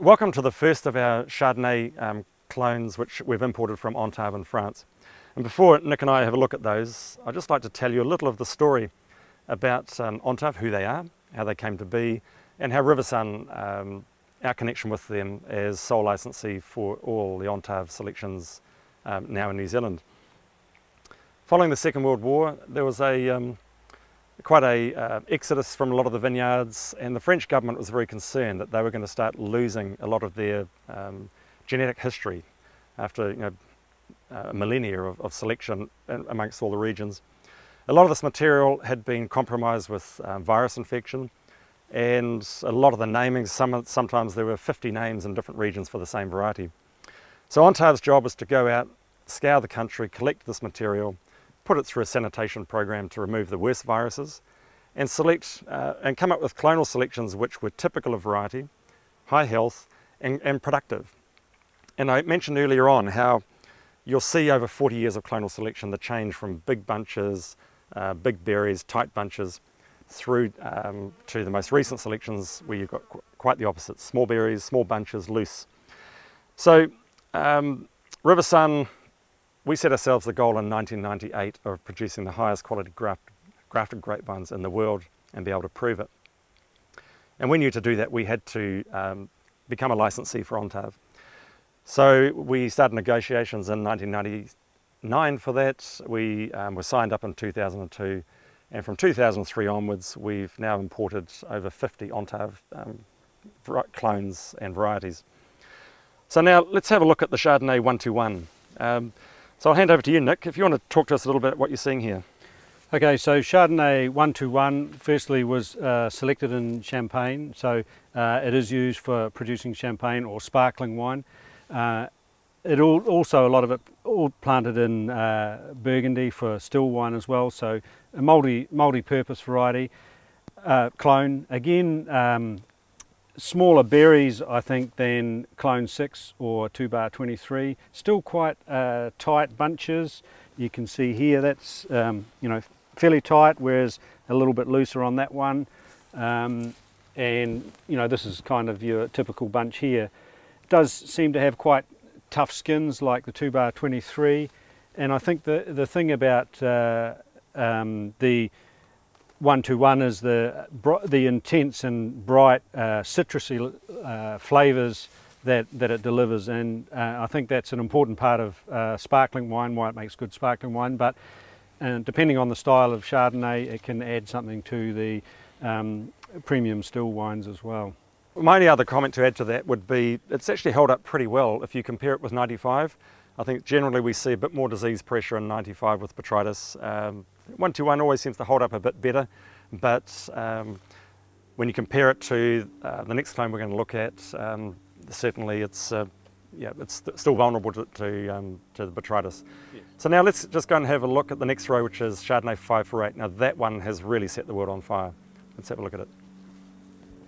Welcome to the first of our Chardonnay clones which we've imported from ENTAV in France. And before Nick and I have a look at those, I'd just like to tell you a little of the story about ENTAV, who they are, how they came to be, and how Riversun, our connection with them as sole licensee for all the ENTAV selections now in New Zealand. Following the Second World War, there was quite a exodus from a lot of the vineyards, and the French government was very concerned that they were going to start losing a lot of their genetic history after a millennia of selection amongst all the regions. A lot of this material had been compromised with virus infection, and a lot of the namings, sometimes there were 50 names in different regions for the same variety. So ENTAV's job was to go out, scour the country, collect this material, put it through a sanitation program to remove the worst viruses, and select and come up with clonal selections which were typical of variety, high health, and productive. And I mentioned earlier on how you'll see over 40 years of clonal selection the change from big bunches, big berries, tight bunches, through to the most recent selections where you've got quite the opposite: small berries, small bunches, loose. So Riversun, we set ourselves the goal in 1998 of producing the highest quality grafted grapevines in the world and be able to prove it. And we knew to do that we had to become a licensee for ENTAV. So we started negotiations in 1999 for that. We were signed up in 2002, and from 2003 onwards we've now imported over 50 ENTAV clones and varieties. So now let's have a look at the Chardonnay 121. So I'll hand over to you, Nick, if you want to talk to us a little bit about what you're seeing here. Okay, so Chardonnay 121 firstly was selected in Champagne, so it is used for producing champagne or sparkling wine. Also a lot of it all planted in Burgundy for still wine as well, so a multi-purpose variety. Clone, again, smaller berries I think than clone 6 or 2-bar-23, still quite tight bunches. You can see here that's fairly tight, whereas a little bit looser on that one, and this is kind of your typical bunch here. It does seem to have quite tough skins like the 2-bar-23, and I think the thing about the 121 is the intense and bright citrusy flavours that it delivers, and I think that's an important part of sparkling wine, why it makes good sparkling wine. But depending on the style of Chardonnay, it can add something to the premium still wines as well. My only other comment to add to that would be it's actually held up pretty well if you compare it with 95. I think generally we see a bit more disease pressure in 95 with botrytis. 121 always seems to hold up a bit better, but when you compare it to the next clone we're going to look at, certainly it's still vulnerable to the botrytis. Yeah. So now let's just go and have a look at the next row, which is Chardonnay 548. Now that one has really set the world on fire. Let's have a look at it.